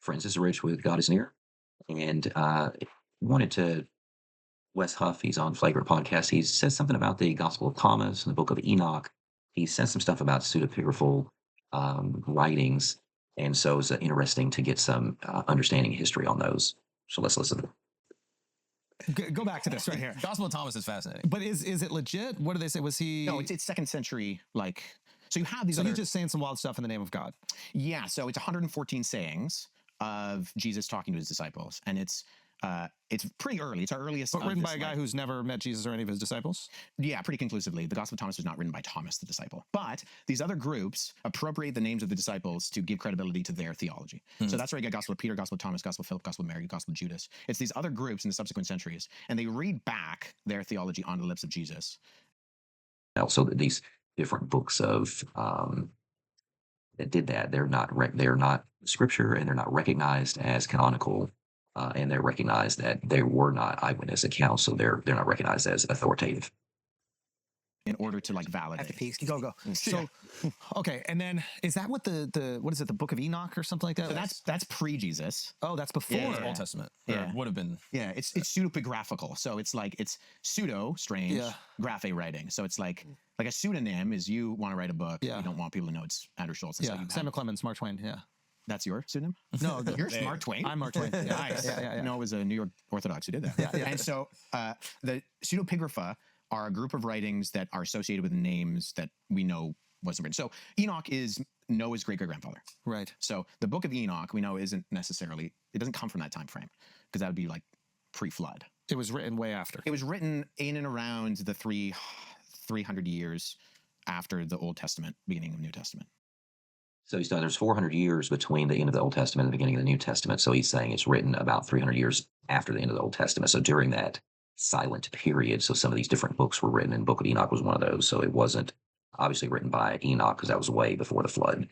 Friends is Rich with God is Near, and wanted to. Wes Huff, he's on Flagrant Podcast. He says something about the Gospel of Thomas and the Book of Enoch. He says some stuff about pseudepigraphal writings, and so it's interesting to get some understanding history on those. So let's listen. Go back to this right here. Gospel of Thomas is fascinating. But is it legit? What do they say? Was he? No, it's second century. So you have these. So he's just saying some wild stuff in the name of God. Yeah. So it's 114 sayings of Jesus talking to his disciples, and it's pretty early. It's our earliest. But written by a guy who's never met Jesus or any of his disciples? Yeah, pretty conclusively. The Gospel of Thomas was not written by Thomas, the disciple. But these other groups appropriate the names of the disciples to give credibility to their theology. So that's where you get Gospel of Peter, Gospel of Thomas, Gospel of Philip, Gospel of Mary, Gospel of Judas. It's these other groups in the subsequent centuries, and they read back their theology on the lips of Jesus. Also, these different books of that did that, they're not scripture, and they're not recognized as canonical. And they're recognized that they were not eyewitness accounts, so they're not recognized as authoritative. In order to validate. Go. So, okay, and then is that what the what is it? The Book of Enoch or something like that? So that's pre-Jesus. Oh, that's before Yeah. Old Testament. Yeah. Would have been. Yeah, it's pseudepigraphical. So it's pseudo strange graphe writing. So it's like a pseudonym is you want to write a book. Yeah. You don't want people to know it's Andrew Schultz. And so you Samuel Clemens, Mark Twain. Yeah. That's your pseudonym? No, You're Mark Twain. I'm Mark Twain. Nice. Yeah. No, it was a New York Orthodox who did that. And so the pseudepigrapha are a group of writings that are associated with names that we know wasn't written. So Enoch is Noah's great-great-grandfather. Right. So the Book of Enoch we know it doesn't come from that time frame, because that would be pre-flood. It was written way after. It was written in and around the 300 years after the Old Testament, beginning of New Testament. So he's done. There's 400 years between the end of the Old Testament and the beginning of the New Testament. So he's saying it's written about 300 years after the end of the Old Testament. So during that silent period, so some of these different books were written, and Book of Enoch was one of those. So it wasn't obviously written by Enoch, because that was way before the flood.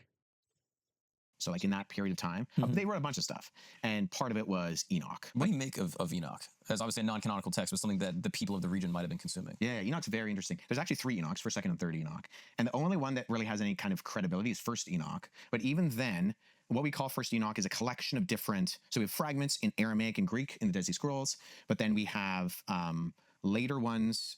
So in that period of time, they wrote a bunch of stuff, and part of it was Enoch. What do you make of Enoch? As obviously a non-canonical text, but something that the people of the region might have been consuming. Yeah, Enoch's very interesting. There's actually 3 Enochs, first, second, and third Enoch. And the only one that really has any kind of credibility is first Enoch. But even then, what we call first Enoch is a collection of different, so we have fragments in Aramaic and Greek in the Dead Sea Scrolls, but then we have later ones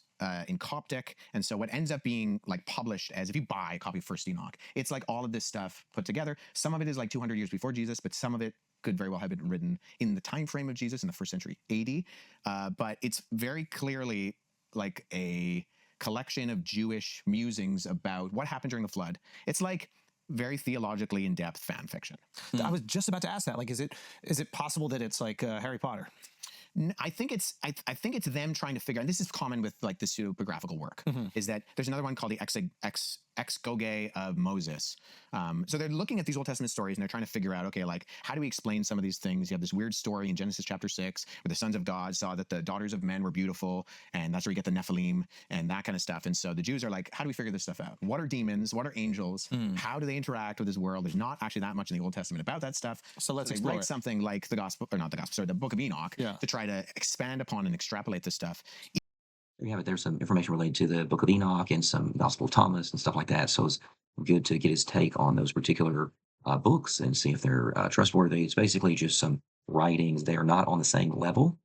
in Coptic. And so what ends up being published as, if you buy a copy of First Enoch, it's all of this stuff put together. Some of it is 200 years before Jesus, but some of it could very well have been written in the time frame of Jesus in the first century AD. But it's very clearly a collection of Jewish musings about what happened during the flood. It's very theologically in-depth fan fiction. I was just about to ask that. Is it possible that it's like Harry Potter? I think it's them trying to figure, and this is common with the pseudepigraphical work, is that there's another one called the Exgoge of Moses. So they're looking at these Old Testament stories, and they're trying to figure out, okay, how do we explain some of these things? You have this weird story in Genesis chapter 6 where the sons of God saw that the daughters of men were beautiful, and that's where you get the Nephilim and that kind of stuff. And so the Jews are how do we figure this stuff out? What are demons? What are angels? How do they interact with this world? There's not actually that much in the Old Testament about that stuff. So let's they explore write something like the Book of Enoch to try to expand upon and extrapolate this stuff. There you have it. There's some information related to the Book of Enoch and some Gospel of Thomas and stuff like that. So it's good to get his take on those particular books and see if they're trustworthy. It's basically just some writings. They are not on the same level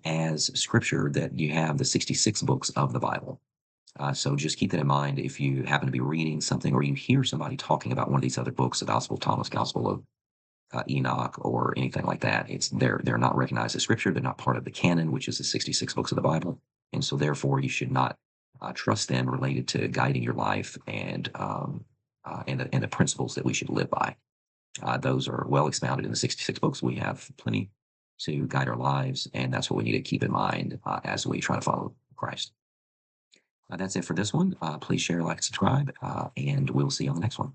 as Scripture that you have the 66 books of the Bible. So just keep that in mind if you happen to be reading something or you hear somebody talking about one of these other books, the Gospel of Thomas, Gospel of Enoch, or anything like that. They're not recognized as Scripture. They're not part of the canon, which is the 66 books of the Bible. And so therefore you should not trust them related to guiding your life and the principles that we should live by. Those are well expounded in the 66 books. We have plenty to guide our lives, and that's what we need to keep in mind as we try to follow Christ. That's it for this one. Please share, like, subscribe, and we'll see you on the next one.